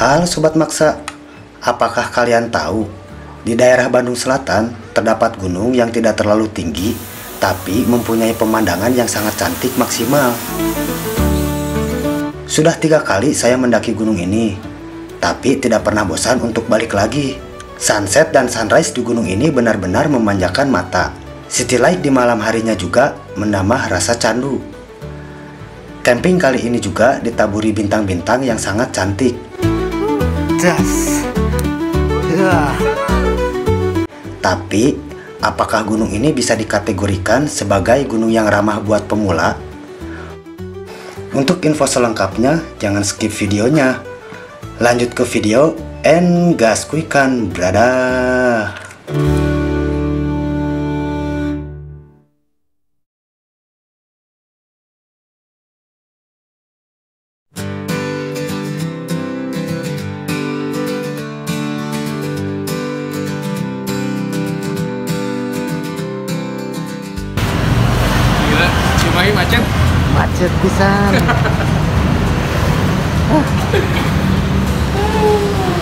Halo Sobat Maksa, apakah kalian tahu di daerah Bandung Selatan terdapat gunung yang tidak terlalu tinggi tapi mempunyai pemandangan yang sangat cantik maksimal. Sudah 3 kali saya mendaki gunung ini, tapi tidak pernah bosan untuk balik lagi. Sunset dan sunrise di gunung ini benar-benar memanjakan mata. City light di malam harinya juga menambah rasa candu. Camping kali ini juga ditaburi bintang-bintang yang sangat cantik. Tapi, apakah gunung ini bisa dikategorikan sebagai gunung yang ramah buat pemula? Untuk info selengkapnya, jangan skip videonya. Lanjut ke video, and gaskuikan, brada. Cimahi macet pisan.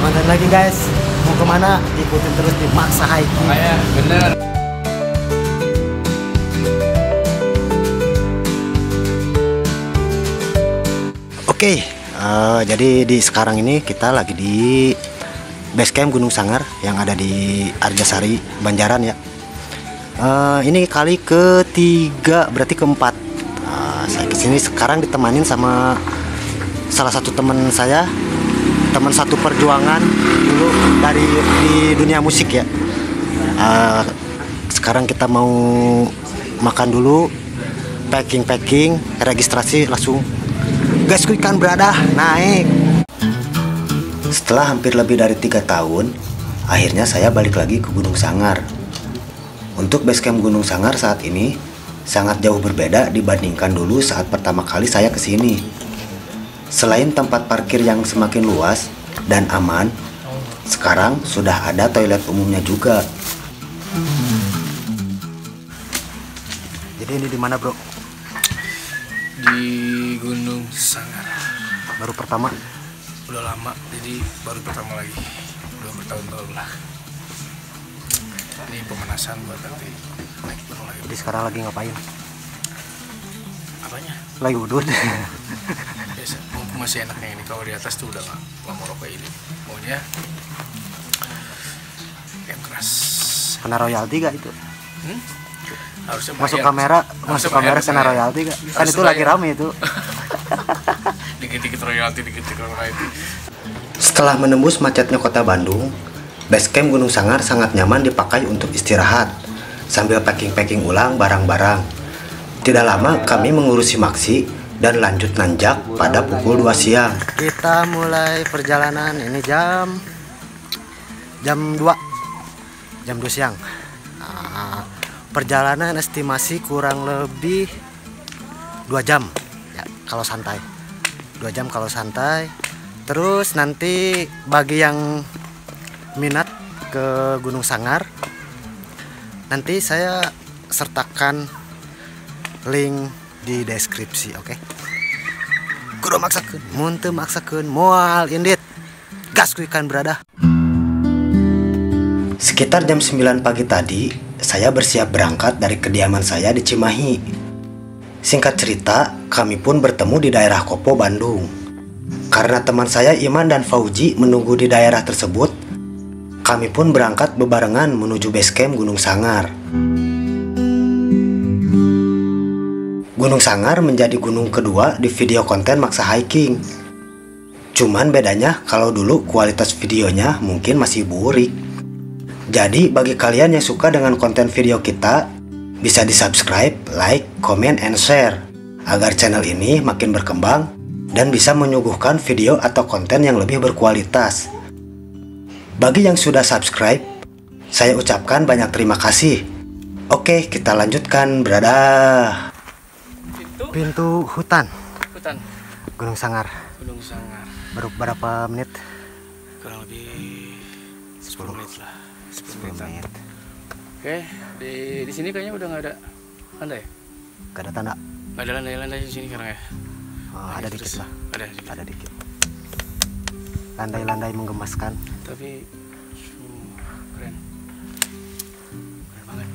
Mantan lagi guys, mau kemana? Ikutin terus di Maksa Hiking. Makanya bener. Oke, jadi sekarang ini kita lagi di base camp Gunung Sangar yang ada di Arjasari, Banjaran ya. Ini kali ketiga, berarti keempat. Saya kesini sekarang ditemanin sama salah satu teman saya, teman satu perjuangan dulu di dunia musik ya. Sekarang kita mau makan dulu, packing, registrasi langsung gas kuikan berada naik. Setelah hampir lebih dari 3 tahun, akhirnya saya balik lagi ke Gunung Sangar. Untuk base camp Gunung Sangar saat ini sangat jauh berbeda dibandingkan dulu saat pertama kali saya kesini. Selain tempat parkir yang semakin luas dan aman, sekarang sudah ada toilet umumnya juga. Jadi ini di mana bro? Di Gunung Sangar. Baru pertama? Udah lama, jadi baru pertama lagi. Udah bertahun-tahun lah. Ini pemanasan buat nanti naik gunung lagi. Jadi sekarang lagi ngapain? Apanya? Lagi udut. Biasa, mumpung masih enaknya ini. Kalau di atas tuh udah nggak mau rokok ini. Maunya yang keras. Kena royalti gak itu? Harusnya Masuk bayar. kamera kena bayar. royalti gak? Kan Harus itu lagi bayar. rame itu. Dikit-dikit royalti, dikit-dikit royalti. Setelah menembus macetnya kota Bandung, base camp Gunung Sangar sangat nyaman dipakai untuk istirahat sambil packing ulang barang-barang. Tidak lama kami mengurusi maksi dan lanjut nanjak pada pukul 2 siang. Kita mulai perjalanan ini jam 2 siang. Perjalanan estimasi kurang lebih 2 jam ya, kalau santai. 2 jam kalau santai. Terus nanti bagi yang minat ke Gunung Sangar, nanti saya sertakan link di deskripsi, oke? Kudu maksakeun, mun teu maksakeun moal indit. Gas kuikan berada. Sekitar jam 9 pagi tadi, saya bersiap berangkat dari kediaman saya di Cimahi. Singkat cerita, kami pun bertemu di daerah Kopo, Bandung. Karena teman saya Iman dan Fauji menunggu di daerah tersebut, kami pun berangkat bebarengan menuju base camp Gunung Sangar. Gunung Sangar menjadi gunung kedua di video konten Maksa Hiking. Cuman bedanya kalau dulu kualitas videonya mungkin masih burik. Jadi bagi kalian yang suka dengan konten video kita, bisa di subscribe, like, comment, and share agar channel ini makin berkembang dan bisa menyuguhkan video atau konten yang lebih berkualitas. Bagi yang sudah subscribe, saya ucapkan banyak terima kasih. Oke, kita lanjutkan, brada. Pintu hutan Hutan Gunung Sangar. Gunung Sangar. Baru berapa menit? Kurang lebih 10 menit lah. 10 10 menit. Oke, di sini kayaknya udah nggak ada landai. Gak ada tanda. Nggak ada landai di sini sekarang ya. Oh, ada dikit lah. Ada dikit. Ada dikit. landai-landai menggemaskan. Tapi keren banget.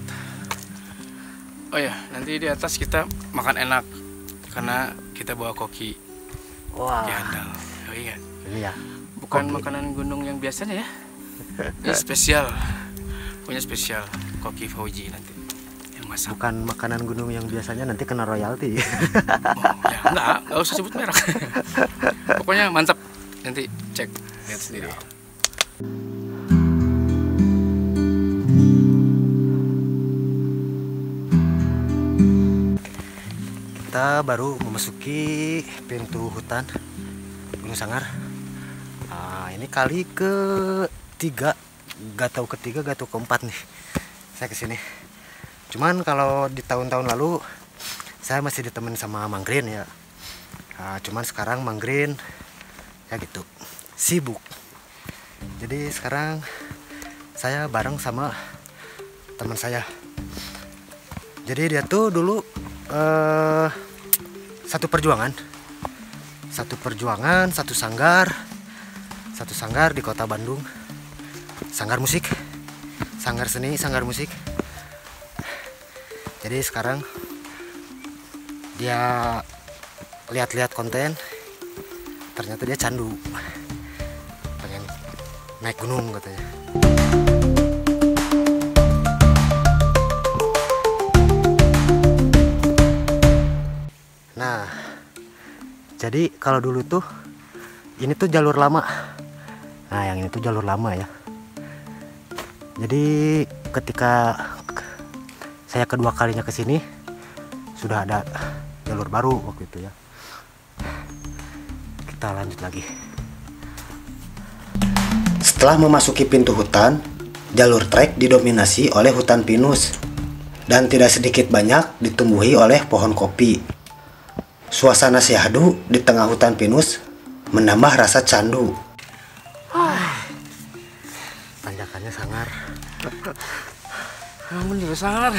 Oh ya, nanti di atas kita makan enak karena kita bawa koki. Wah, Handal. Oh iya. ini ya. Bukan Koki. makanan gunung yang biasanya ya. Ini spesial. Punya spesial koki Fauji nanti yang masak. Bukan makanan gunung yang biasanya nanti kena royalti. Oh, ya, enggak usah sebut merek. Pokoknya mantap. Nanti cek, lihat sendiri. Kita baru memasuki pintu hutan Gunung Sangar. Nah, ini kali ketiga, gak tahu ketiga, gak tahu keempat nih saya kesini. Cuman kalau di tahun-tahun lalu saya masih ditemenin sama Mang Green ya. Nah, cuman sekarang Mang Green ya gitu sibuk. Jadi sekarang saya bareng sama teman saya. Jadi dia tuh dulu satu perjuangan, satu sanggar di kota Bandung, sanggar musik, sanggar seni, sanggar musik. Jadi sekarang dia lihat-lihat konten, ternyata dia candu, pengen naik gunung katanya. Nah, jadi kalau dulu tuh ini tuh jalur lama. Nah, yang ini tuh jalur lama ya. Jadi ketika saya kedua kalinya ke sini sudah ada jalur baru waktu itu ya. Kita lanjut lagi. Setelah memasuki pintu hutan, jalur trek didominasi oleh hutan pinus dan tidak sedikit banyak ditumbuhi oleh pohon kopi. Suasana syahdu di tengah hutan pinus menambah rasa candu. Tanjakannya sangar. Namun juga sangar.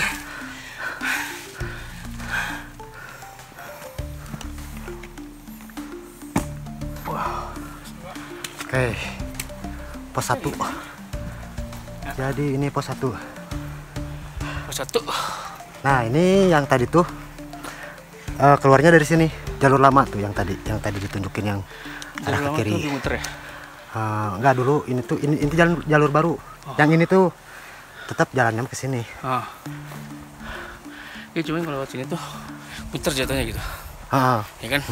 Oke, pos 1. Jadi ini pos 1. Pos 1. Nah, ini yang tadi tuh keluarnya dari sini, jalur lama tuh yang tadi ditunjukin yang arah ke kiri. Muter ya? Enggak, dulu ini tuh ini jalur baru. Yang ini tuh tetap jalannya ke sini. Ya cuman kalau lewat sini tuh muter jatuhnya gitu. Ya kan?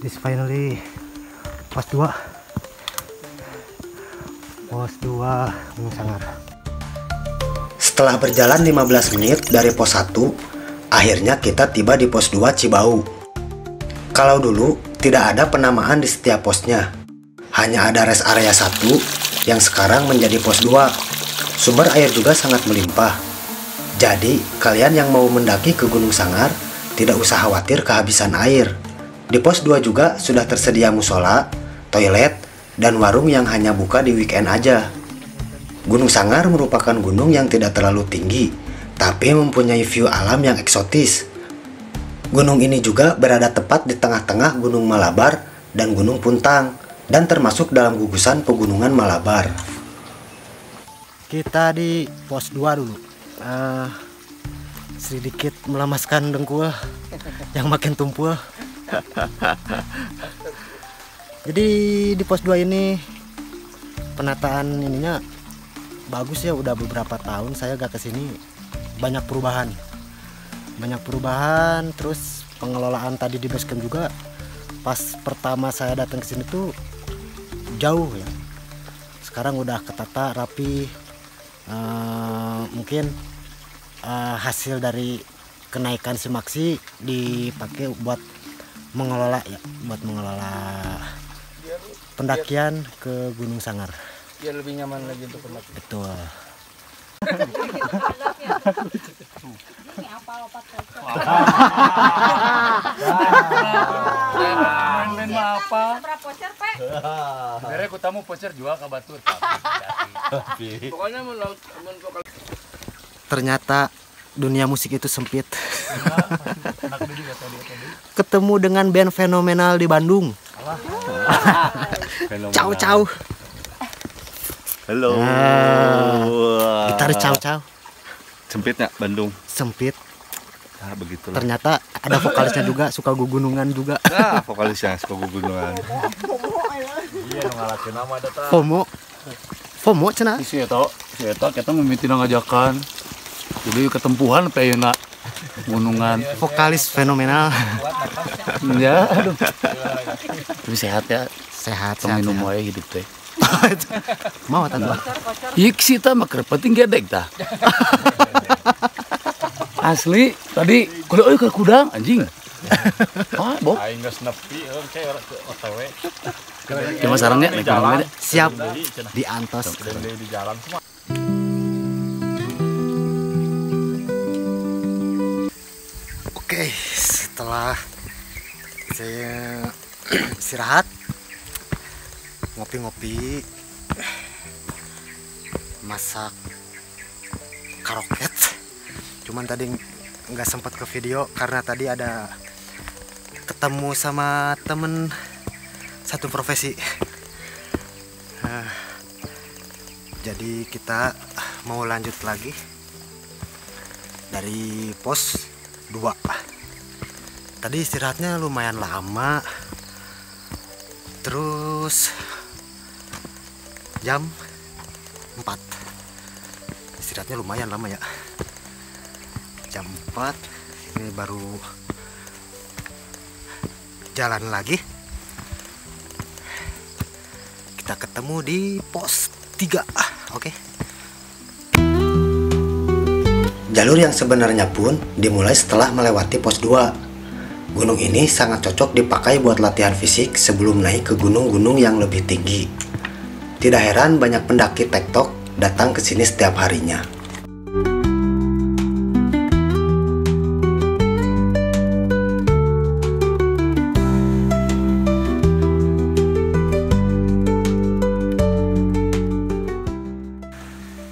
This finally pos 2. Pos 2 Gunung Sangar. Setelah berjalan 15 menit dari pos 1, akhirnya kita tiba di pos 2 Cibau. Kalau dulu tidak ada penamaan di setiap posnya, hanya ada rest area 1 yang sekarang menjadi pos 2. Sumber air juga sangat melimpah. Jadi kalian yang mau mendaki ke Gunung Sangar tidak usah khawatir kehabisan air. Di pos 2 juga sudah tersedia musola, toilet, dan warung yang hanya buka di weekend aja. Gunung Sangar merupakan gunung yang tidak terlalu tinggi, tapi mempunyai view alam yang eksotis. Gunung ini juga berada tepat di tengah-tengah Gunung Malabar dan Gunung Puntang, dan termasuk dalam gugusan pegunungan Malabar. Kita di pos 2 dulu. Sedikit melemaskan dengkul yang makin tumpul. Jadi di pos 2 ini penataan ininya bagus ya, udah beberapa tahun saya gak kesini. Banyak perubahan, terus pengelolaan tadi di basecamp juga. Pas pertama saya datang ke sini tuh jauh ya, sekarang udah ketata rapi. Mungkin hasil dari kenaikan Simaksi dipakai buat mengelola pendakian ke Gunung Sangar. Biar lebih nyaman lagi untuk pendaki. Betul. Main apa? Pocer, Pak. Sebenarnya aku tamu pocer jual ke batur. Pokoknya Ternyata dunia musik itu sempit. Ketemu dengan band fenomenal di Bandung. Ciao ciao. Halo. Gitaris ciao ciao. Sempitnya Bandung. Sempit. Ah, begitulah. Ternyata ada vokalisnya juga, suka gugunungan juga. Nah, vokalisnya suka gugunungan. iya ngalakeun nama data. FOMO. FOMO cenah. Si eta kita mimiti ngajakan. Jadi ketempuhan peyuna gunungan. Vokalis fenomenal. Ya, aduh. Tapi sehat ya. Sehat, Tong sehat. minum wae hidup teh. Mau tanda. Ieu sih tah mah keur penting gedeg tah. Asli, tadi kudu euy keur kudang anjing. Ah, Bob. Aing geus nepi kayak OTW. Cuma sarangnya naik gunung Siap diantos. Di jalan semua. Oke, setelah saya istirahat, ngopi-ngopi, masak karoket. Cuman tadi nggak sempat ke video karena tadi ada ketemu sama temen satu profesi. Jadi kita mau lanjut lagi dari pos 2. Tadi istirahatnya lumayan lama. Terus jam 4. Istirahatnya lumayan lama ya. Jam 4 ini baru jalan lagi. Kita ketemu di pos 3. Oke. Jalur yang sebenarnya pun dimulai setelah melewati pos 2. Gunung ini sangat cocok dipakai buat latihan fisik sebelum naik ke gunung-gunung yang lebih tinggi. Tidak heran banyak pendaki tektok datang ke sini setiap harinya.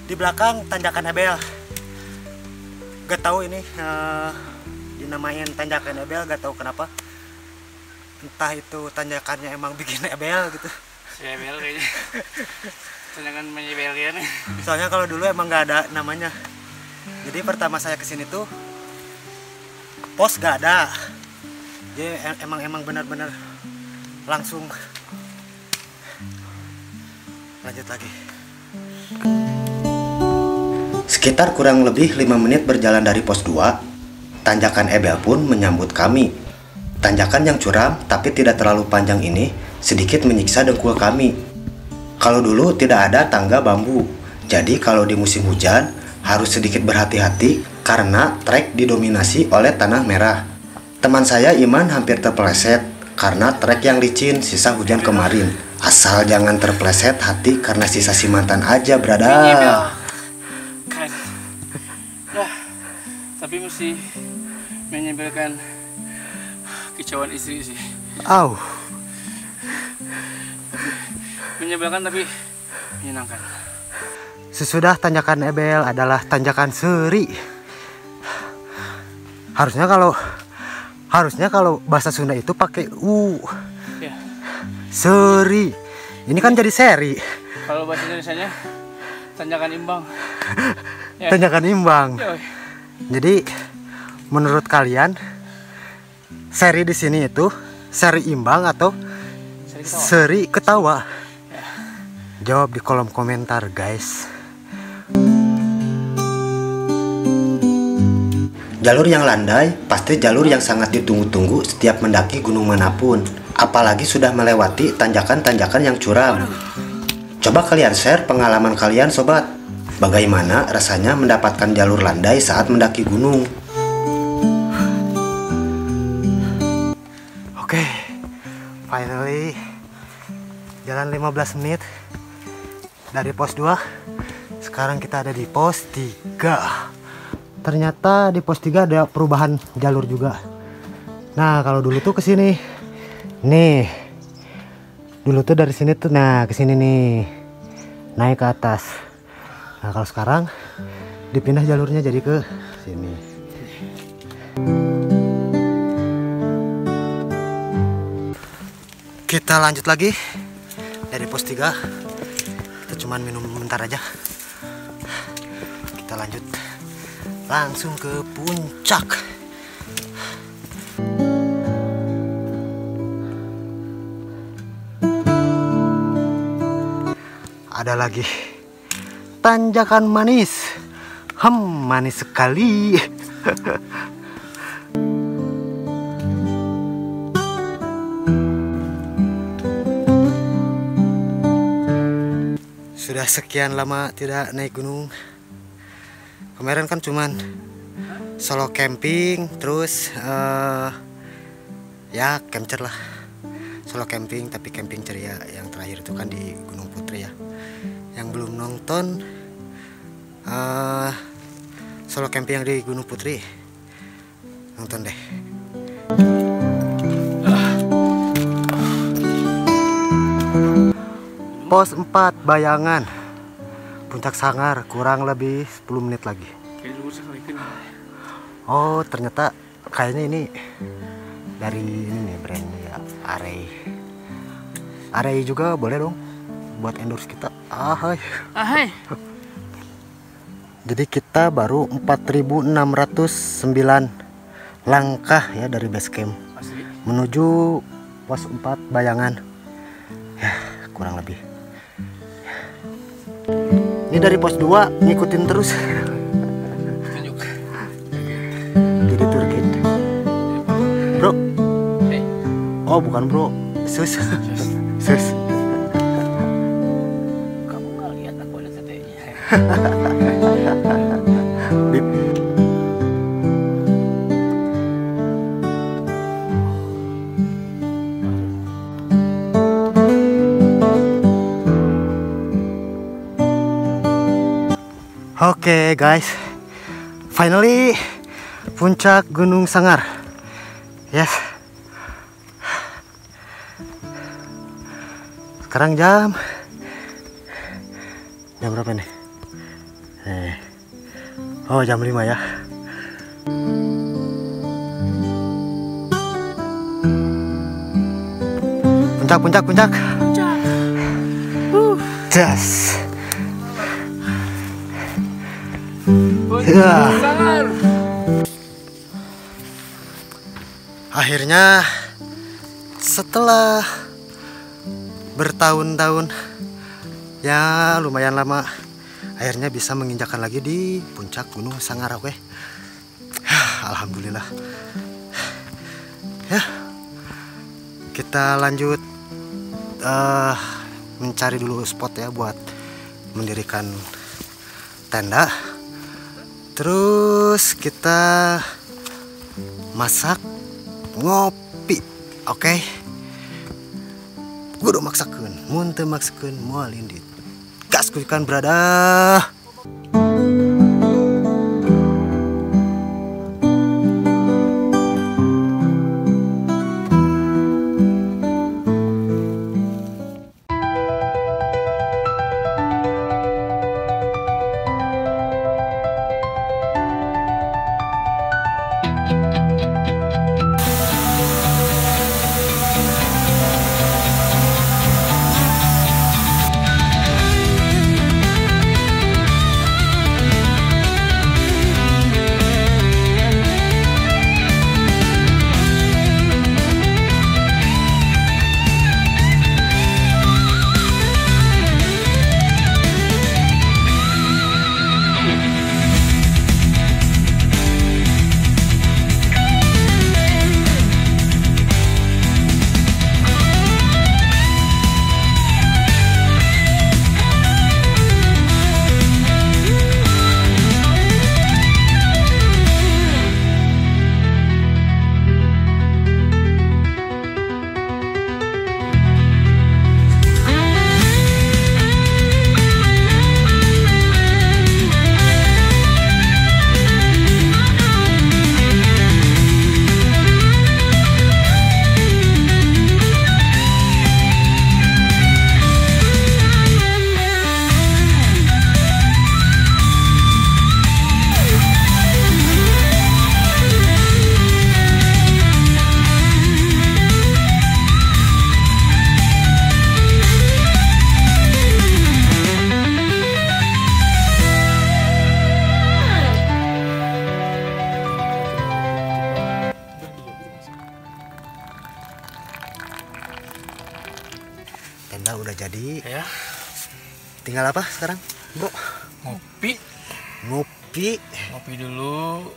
Di belakang tanjakan Ebel. Gak tahu ini dinamain tanjakan Ebel, gak tahu kenapa. Entah itu tanjakannya emang bikin Ebel gitu. Si Ebel kayaknya. Tanjakan menyebel ya nih. Soalnya kalau dulu emang gak ada namanya. Jadi pertama saya kesini tuh pos gak ada. Jadi emang benar-benar langsung lanjut lagi. Sekitar kurang lebih 5 menit berjalan dari pos 2, tanjakan Ebel pun menyambut kami. Tanjakan yang curam tapi tidak terlalu panjang ini sedikit menyiksa dengkul kami. Kalau dulu tidak ada tangga bambu, jadi kalau di musim hujan harus sedikit berhati-hati karena trek didominasi oleh tanah merah. Teman saya Iman hampir terpeleset karena trek yang licin sisa hujan kemarin. Asal jangan terpeleset hati karena sisa si mantan aja, brada. Kan. Nah, tapi mesti menyebelkan kicauan istri sih. Au. Menyebalkan tapi menyenangkan. Sesudah tanjakan Ebel adalah tanjakan Seri. Harusnya kalau bahasa Sunda itu pakai u. Ya. Seri. Ini kan jadi seri. Kalau bahasa Indonesianya tanjakan imbang. Ya. Tanjakan imbang. Yoi. Jadi menurut kalian seri di sini itu seri imbang atau Sering ketawa. seri ketawa? Jawab di kolom komentar, guys. Jalur yang landai pasti jalur yang sangat ditunggu-tunggu setiap mendaki gunung manapun. Apalagi sudah melewati tanjakan-tanjakan yang curam. Coba kalian share pengalaman kalian sobat. Bagaimana rasanya mendapatkan jalur landai saat mendaki gunung? Oke, finally jalan 15 menit dari pos 2. Sekarang kita ada di pos 3. ternyata di pos 3 ada perubahan jalur juga. Nah, kalau dulu tuh ke sini. Nih. Dulu tuh dari sini tuh nah ke sini nih. Naik ke atas. Nah, kalau sekarang dipindah jalurnya jadi ke sini. Kita lanjut lagi dari pos 3. Kita cuman minum bentar aja. Kita lanjut langsung ke puncak. Ada lagi tanjakan manis. Manis sekali. Sudah sekian lama tidak naik gunung. Kemarin kan cuman solo camping, terus ya camper lah. Solo camping tapi camping ceria. Yang terakhir itu kan di Gunung Putri ya. Yang belum nonton solo camping yang di Gunung Putri, nonton deh. Pos 4 Bayangan, Puncak Sangar, kurang lebih 10 menit lagi. Oh, ternyata kayaknya ini dari ini nih brandnya ya, Arey juga boleh dong buat endorse kita. Ahai. Jadi kita baru 4.609 langkah ya dari base camp menuju pos 4 Bayangan. Ya, kurang lebih. Ini dari pos 2 ngikutin terus. Jadi tour guide. Bro. Oh, bukan bro. Sus. Kamu nggak lihat aku ada tetenya. Bip. Oke guys, finally puncak Gunung Sangar. Yes. Sekarang jam berapa nih? Oh, jam 5 ya. Puncak. Das. Ya. Akhirnya setelah bertahun-tahun ya lumayan lama, akhirnya bisa menginjakan lagi di puncak Gunung Sangar. Oke. Alhamdulillah. Ya. Kita lanjut mencari dulu spot ya buat mendirikan tenda. Terus kita masak, ngopi, oke? Kudu maksakeun, mun teu maksakeun moal indit. Gas kuikan berada. jadi Ya, tinggal apa sekarang, Bro? ngopi. Ngopi. Ngopi dulu,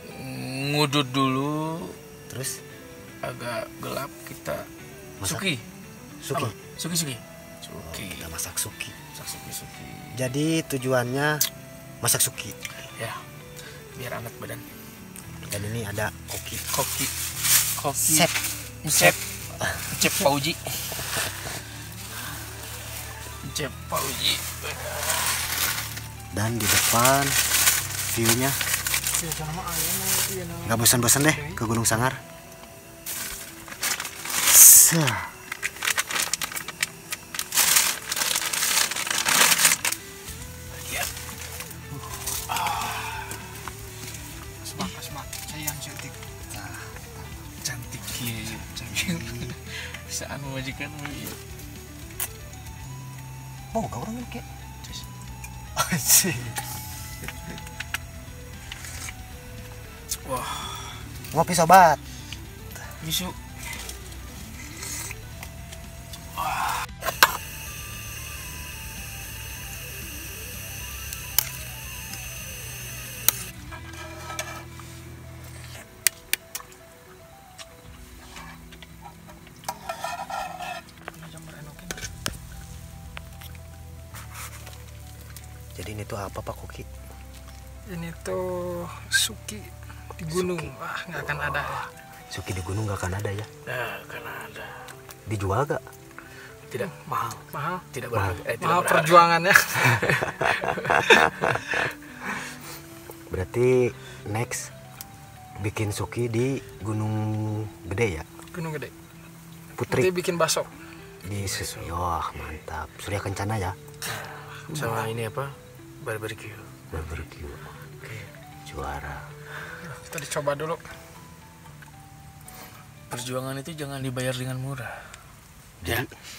ngudut dulu, Terus agak gelap kita Masak? suki. suki. Apa? Suki. Suki. Kita masak suki. Masak suki. Jadi tujuannya masak suki. Ya, biar anget badan. Dan ini ada koki. Koki. Sep. Cep Pauji. Cep Pauji. Dan di depan view-nya nggak bosan-bosan deh ke Gunung Sangar. Asmak, sayang cantik. Cantik ya, cantik. Saan majikan ya. Oh, gak orang kayak. Wah, Ngopi sobat. bisu. Jadi ini tuh apa Pak Koki? Ini tuh suki di gunung. Wah, nggak akan ada ya. Suki di gunung gak akan ada ya? Nah, karena ada Dijual gak? tidak mahal, Mahal. tidak Mahal. berharga, tidak Mahal berharga. perjuangannya. Berarti next bikin suki di Gunung Gede ya? Gunung Gede. Putri Nanti bikin bakso. di Wah, mantap. Surya Kencana ya? Sama ini apa? Barbecue. Barbecue. Juara. Kita dicoba dulu. Perjuangan itu jangan dibayar dengan murah. Ya. Jadi,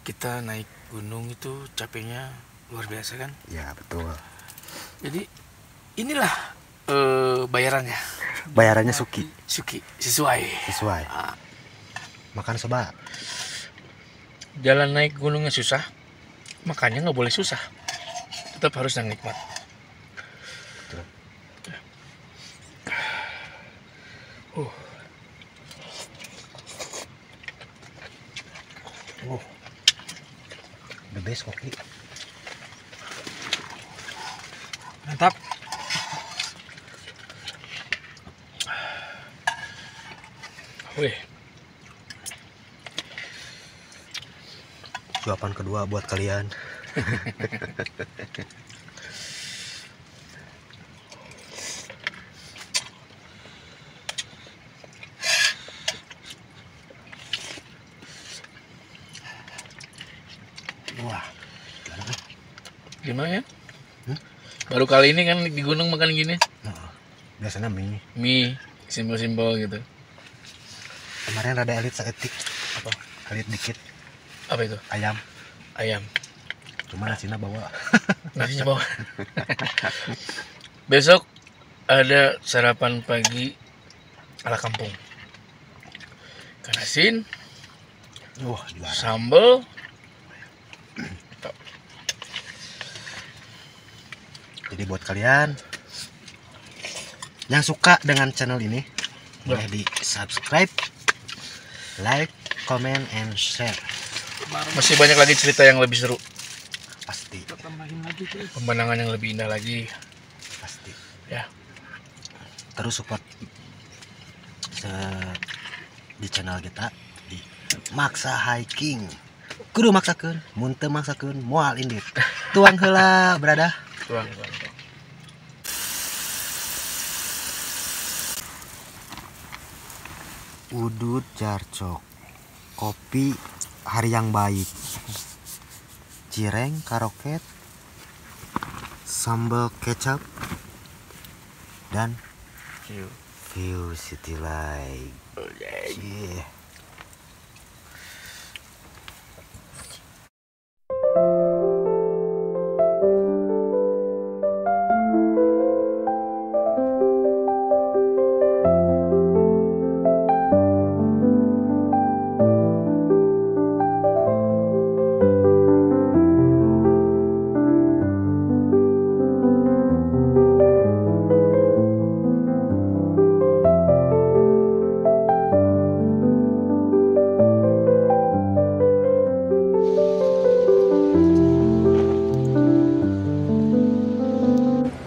Kita naik gunung itu capeknya luar biasa kan? ya betul. Jadi inilah bayarannya. Bayarannya suki Suki sesuai. sesuai. Makan sobat. Jalan naik gunungnya susah, makannya nggak boleh susah. Tetap harus yang nikmat. Betul. The best koki. Mantap. Wih, Suapan kedua buat kalian. Wah, gimana ya? Baru kali ini kan di gunung makan gini, biasanya mie. mie simpel-simpel gitu. Kemarin ada elit seetik. Apa? Elit dikit Apa itu? ayam. Ayam. Cuma nasinya bawa. Nasinya bawa. Besok ada sarapan pagi ala kampung. Ikan asin, Wah, juara. sambal. Jadi buat kalian yang suka dengan channel ini boleh di subscribe, like, comment, and share. Masih banyak lagi cerita yang lebih seru, Pasti, Kita tambahin lagi guys. pemandangan yang lebih indah lagi. pasti. Ya, Terus support di channel kita di Maksa Hiking. Kudu maksakeun, mun teu maksakeun moal indit. Tuang heula, brada. tuang. Udut jarcok, kopi hari yang baik, cireng karoket, sambal kecap, dan view city light. Yeah.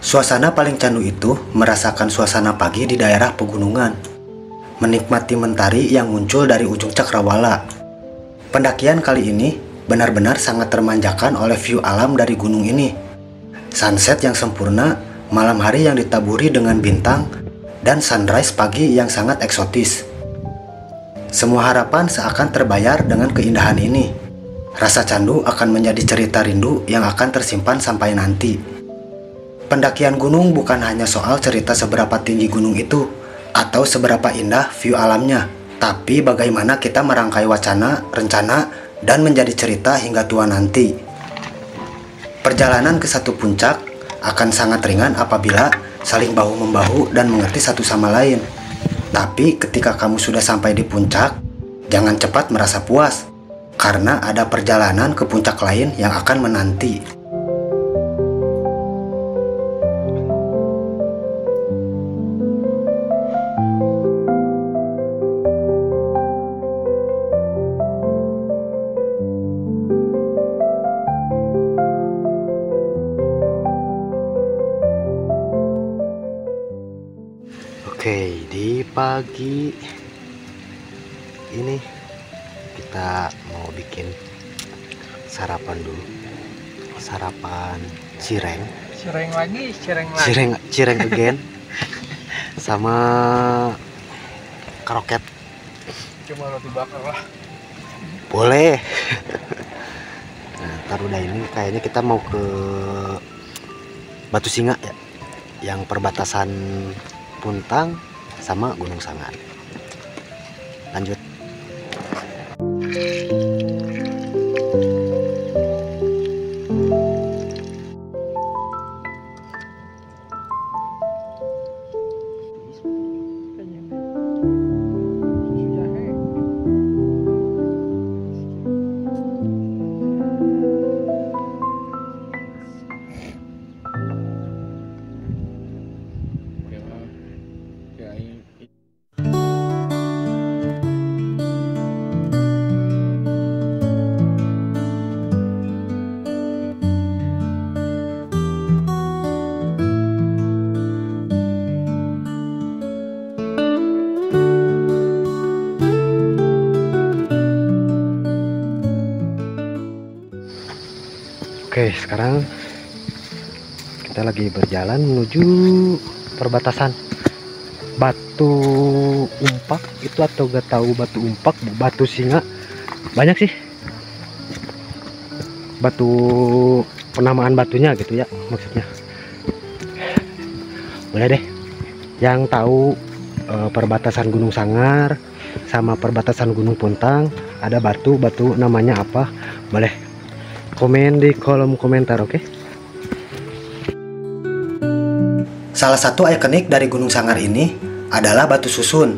Suasana paling candu itu merasakan suasana pagi di daerah pegunungan, menikmati mentari yang muncul dari ujung cakrawala. Pendakian kali ini benar-benar sangat termanjakan oleh view alam dari gunung ini. Sunset yang sempurna, malam hari yang ditaburi dengan bintang, dan sunrise pagi yang sangat eksotis. Semua harapan seakan terbayar dengan keindahan ini. Rasa candu akan menjadi cerita rindu yang akan tersimpan sampai nanti. Pendakian gunung bukan hanya soal cerita seberapa tinggi gunung itu atau seberapa indah view alamnya, tapi bagaimana kita merangkai wacana, rencana, dan menjadi cerita hingga tua nanti. Perjalanan ke satu puncak akan sangat ringan apabila saling bahu-membahu dan mengerti satu sama lain. Tapi ketika kamu sudah sampai di puncak, jangan cepat merasa puas, karena ada perjalanan ke puncak lain yang akan menanti. Oke, di pagi ini kita mau bikin sarapan dulu. Sarapan cireng. Cireng lagi. Cireng again. Sama kroket. Cuma roti bakar lah. Boleh. Nah, ntar udah ini kayaknya kita mau ke Batu Singa ya, yang perbatasan Puntang sama Gunung Sangar. Lanjut. Oke, sekarang kita lagi berjalan menuju perbatasan Batu Umpak itu, atau gak tahu Batu Umpak, Batu Singa, banyak sih batu, penamaan batunya gitu ya maksudnya. Boleh deh yang tahu perbatasan Gunung Sangar sama perbatasan Gunung Puntang ada batu namanya apa, boleh komen di kolom komentar, oke? Salah satu ikonik dari Gunung Sangar ini adalah batu susun.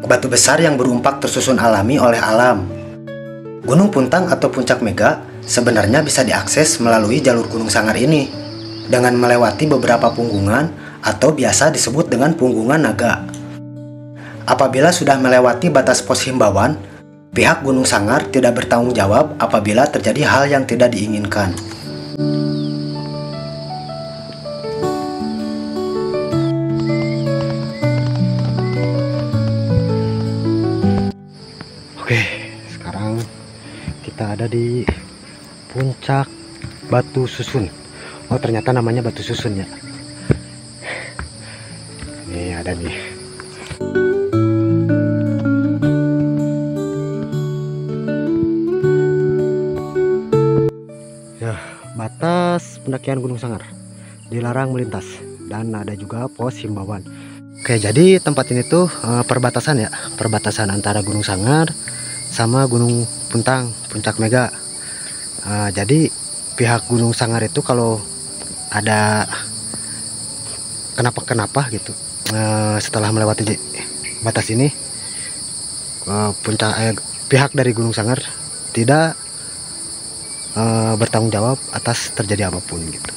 Batu besar yang berumpak tersusun alami oleh alam. Gunung Puntang atau Puncak Mega sebenarnya bisa diakses melalui jalur Gunung Sangar ini dengan melewati beberapa punggungan atau biasa disebut dengan punggungan naga. Apabila sudah melewati batas pos himbauan, pihak Gunung Sangar tidak bertanggung jawab apabila terjadi hal yang tidak diinginkan. Oke, sekarang kita ada di puncak Batu Susun. Oh, ternyata namanya Batu Susun ya. Nih ada nih. Batas pendakian Gunung Sangar dilarang melintas dan ada juga pos himbauan. Oke, jadi tempat ini tuh perbatasan ya, perbatasan antara Gunung Sangar sama Gunung Puntang, Puncak Mega. Jadi pihak Gunung Sangar itu kalau ada kenapa gitu setelah melewati batas ini, pihak dari Gunung Sangar tidak bertanggung jawab atas terjadi apapun gitu.